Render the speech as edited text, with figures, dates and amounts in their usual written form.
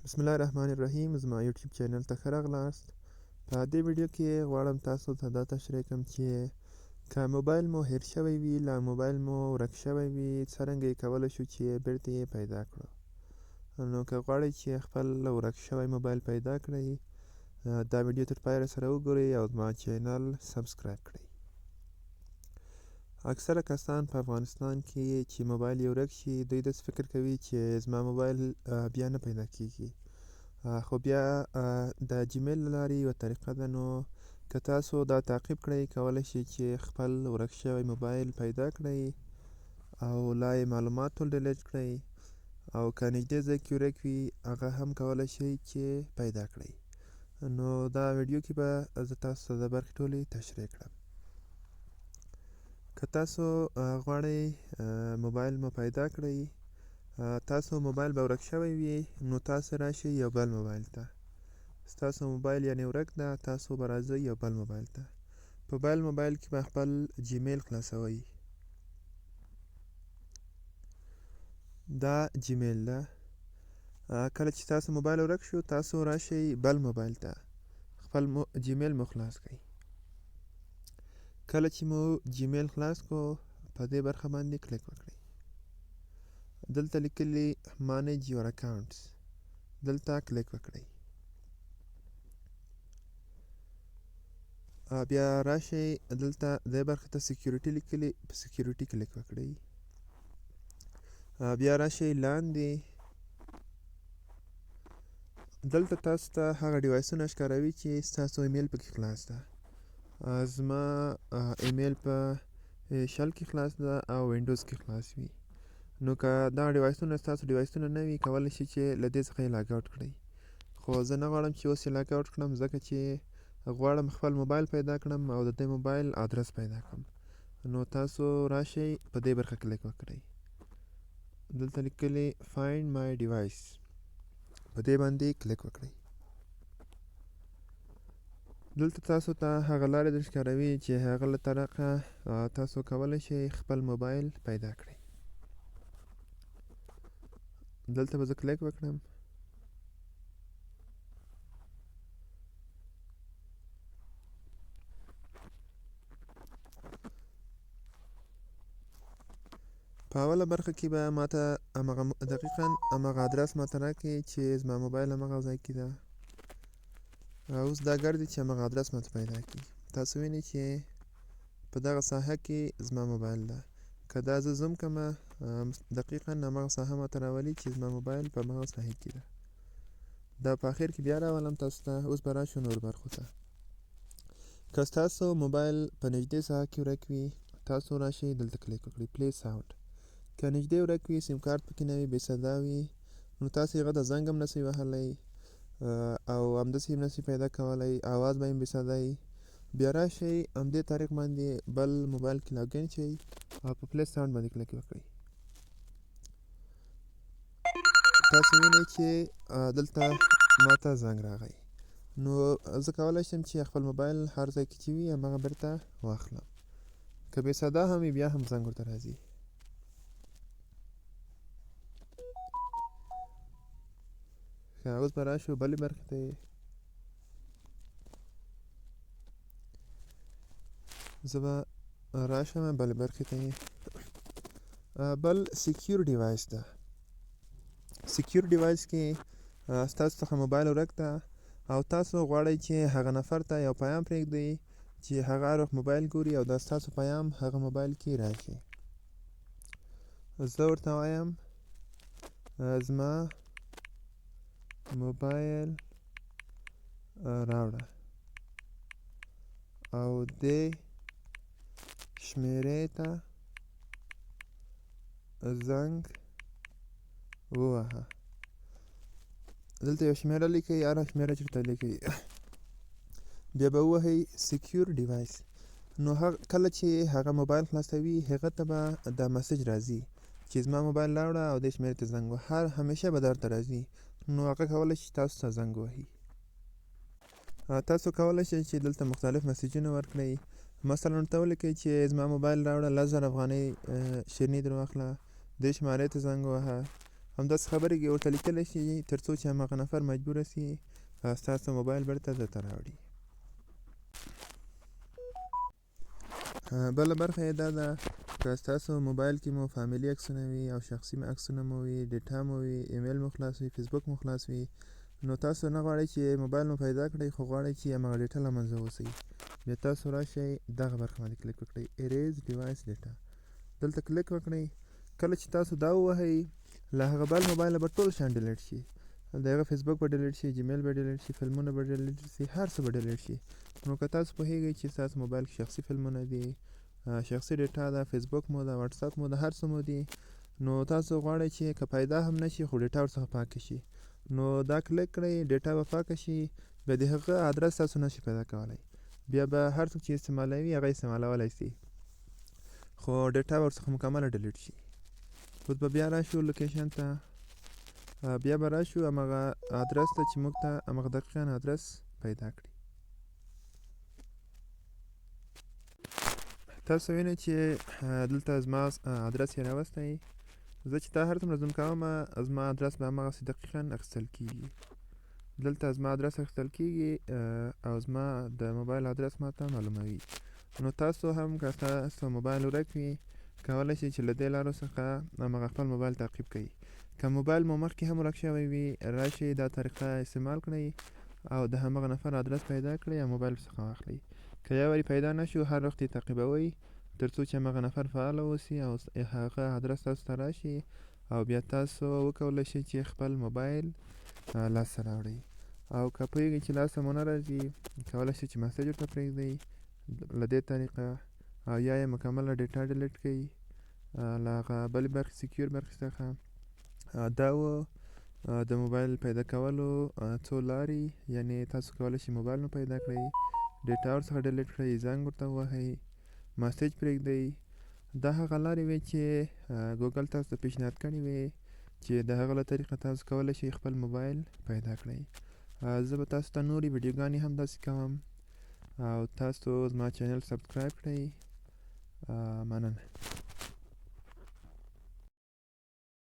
بسم الله الرحمن الرحیم. زما یوټیوب چینل ته ښه راغلاست. په دې ویډیو کې غواړم تاسو ته دا تشریح کړم چې که موبایل مو هیر شوی وي، لا موبایل مو ورک شوی وي، څرنګه یې کولی شو چې بیرته یې پیدا کړو. نو که غواړئ چې خپل ورک شوی موبایل پیدا کړئ، دا ویډیو تر پایه سره وګورئ او زما چینل سبسکرایب کړئ. اکثره کسان په افغانستان کې چې موبایل یې ورک شي، دوی داسې فکر کوي چې زما موبایل بیا نه پیدا کیږي. خو بیا د جیمیل له لارې یوه طریقه ده، نو که تاسو دا تعقیب کړئ، کولی شئ چې خپل ورک شوی موبایل پیدا کړئ او لا یې معلومات ټول ډیلیټ کړئ، او که نږدې ځای کې ورک وي هغه هم کولی شئ چې پیدا کړئ. نو دا ویډیو کې به زه تاسو ته د برخې ټولې تشریح کړم. که تاسو غواړئ موبایل مو پیدا کړئ، تاسو موبایل به ورک شوی وي، نو تاسو راشئ یو بل موبایل ته. ستاسو موبایل یعنې ورک ده، تاسو به راځئ یو بل موبایل ته. په بل موبایل کې به خپل جیمیل خلاصوئ. دا جیمیل ده. کله چې تاسو موبایل ورک شو، تاسو راشئ بل موبایل ته، خپل جیمیل مو خلاص کړئ. کله چې مو جیمیل خلاص کړو، په دې برخه باندې کلیک وکړئ. دلته لیکلي manage your accounts، دلته کلیک وکړئ. بیا راشئ دلته دې برخې ته سکیورټي لیکلي، په سکیورټي کلیک وکړئ. بیا راشئ لاندې، دلته تاسو ته هغه ډیوایسونه ښکاروي چې ستاسو ایمیل پکې خلاص ده. زما ایمیل په شل کې خلاص ده او وینډوز کې خلاص وي. نو که دا ډیوایسونه ستاسو ډیوایسونه نه وي، کولی شئ چې له دې څخه یې لاګ آوټ کړئ. خو زه نه غواړم چې اوس یې لاګ آوټ کړم، ځکه چې غواړم خپل موبایل پیدا کړم او د دې موبایل ادرس پیدا کړم. نو تاسو راشئ په دې برخه کلیک وکړئ. دلته لیکلي find my device، په دې باندې کلیک وکړئ. دلته تاسو ته هغه لارې در ښکاروي چې هغه له طریقه تاسو کولی شئ خپل موبایل پیدا کړئ. دلته به زه کلیک وکړم. په اوله برخه کې به ماته دقیقاً همغه ادرس ماته راکړي چې زما موبایل همغه ځای کې ده. اوس دا ګرځي چې همغه ادرس ماته پیدا کړي. تاسو وینئ چې په دغه ساحه کې زما موبایل ده. که دا زه زوم کړمه، دقیقاً همغه ساحه ماته راولي چې زما موبایل په همغه ساحه کې ده. دا په اخر کې بیا راولم تاسو ته. اوس به راشو نور برخو ته. که ستاسو موبایل په نږدې ساحه کې ورک وي، تاسو راشئ دلته کلیک وکړئ پلی ساوند. که نږدې ورک وي، سیم کارت پکې نه وي، بې صدا وي، نو تاسو هغه ته زنګ هم نشئ وهلی او همداسې هم نشئ پیدا کولی، اواز به هم بې صدا وي. بیا راشئ همدې طریق باندې بل موبایل کې لاګین شئ او په پلی ساوند باندې کلیک وکړئ. تاسو وینئ چې دلته ماته زنګ راغی. نو زه کولی شم چې خپل موبایل هر ځای کې چې وي همغه بیرته واخلم. که بې صدا هم وي، بیا هم زنګ ورته راځي. اوس به راشو بلې برخې ته. زه به راشم بلې برخې ته. بل سیکیور ډیوایس ده. سیکیور ډیوایس کې ستاسو څخه موبایل ورک ده او تاسو غواړئ چې هغه نفر ته یو پیام پرېږدئ چې هغه هر وخت موبایل ګوري او دا ستاسو پیام هغه موبایل کې راشي. زه ورته وایم زما موبایل راوړه او دې شمېرې ته زنګ ووهه. دلته یو شمېره لیکئ، هره شمېره چې ورته لیکئ بیا به ووهئ سیکیور ډیوایس. نو کله چې هغه موبایل خلاصوي، هغه ته به دا مسج راځي چې زما موبایل راوړه او دې شمېرې ته زنګ ووهه. همیشه به درته راځي. نو هغه کولی شي تاسو ته زنګ ووهي. تاسو کولی شئ چې دلته مختلف مسیجونه ورکړئ. مثلا ورته ولیکئ چې زما موبایل راوړه، 10,000 افغانۍ شیریني در واخله، دې شمارې ته زنګ ووهه همداسې خبرې کې ورته لیکلی شي تر څو چې همغه نفر مجبوره سي ستاسو موبایل بیرته درته راوړي. بله برخه یې دا ده که ستاسو موبایل کې مو فامیلي عکسونه وي او شخصي عکسونه مو وي، ډیټا مو وي، ایمیل مو خلاص وي، فیسبوک مو خلاص وي، نو تاسو نه غواړئ چې موبایل مو پیدا کړئ، خو غواړئ چې همغه ډیټا له منځه ووسئ. بیا تاسو راشئ دغه برخه باندې کلیک وکړئ، اریز ډیوایس ډیټا. دلته کلیک وکړئ. کله چې تاسو دا ووهئ له هغه بل موبایل به ټول شیان ډیلیټ شي. د هغه فیسبوک به ډیلیټ شي، جیمیل به ډیلیټ شي، فلمونه به ډیلیټ شي، هر څه به ډیلیټ شي. نو که تاسو پوهیږئ چې ستاسو موبایل کې شخصي فلمونه دي، شخصي ډیټا ده، فیسبوک مو ده، واتساپ مو ده، هر څه مو دي، نو تاسو غواړئ چې که پیدا هم نشي خو ډیټا ورڅخه پاکه شي، نو دا کلیک کړئ، ډیټا به پاکه شي. بیا د هغه ادرس تاسو نشئ پیدا کولی، بیا به هر څوک چې استعمالوي هغه استعمالولی سي، خو ډیټا به ورڅخه مکمله ډیلیټ شي. اوس به بیا راشو لوکیشن ته، بیا به راشو همغه ادرس ته چې موږ ته همغه دقیقاً ادرس پیدا کړي. تاسو وینئ چې دلته زما ادرس یې راوستی. زه چې دا هر څومره زوم کوم زما ادرس به همغسې دقیقاً اخیستل کېږي. دلته زما ادرس اخیستل کېږي او زما د موبایل ادرس ماته معلوموي. نو تاسو هم که ستاسو موبایل ورک وي کولی شئ چې له دې لارو څخه همغه خپل موبایل تعقیب کړئ. که موبایل مو مخکې هم ورک شوی وي راشئ دا طریقه استعمال کړئ او د همغه نفر ادرس پیدا کړئ او موبایل ورڅخه واخلئ. که یو وارې پیدا نشو هر وخت یې تعقیبوئ تر څو چې همغه نفر فعاله اوسي او هغه ادرس تاسو ته راشي او بیا تاسو وکولی شئ چې خپل موبایل لاسته راوړئ. او که پوهیږئ چې لاسته مو نه راځي کولی شئ چې مسیج ورته پرېږدئ له دې طریقه، او یا یې مکمله ډیټا ډیلیټ کړئ له هغه بلې برخې سیکیور برخې څخه. دا و د موبایل پیدا کولو څو لارې، یعنې تاسو کولی شئ موبایل مو پیدا کړئ، ډیټا ورڅخه ډیلیټ کړئ، زنګ ورته ووهئ، مسیج پرېږدئ. دا هغه لارې وې چې ګوګل تاسو ته پیشنهاد کړې وې چې د هغه له طریقه تاسو کولی شئ خپل موبایل پیدا کړئ. زه به تاسو ته نورې ویډیوګانې هم داسې کوم او تاسو زما چینل سبسکرایب کړئ. مننه.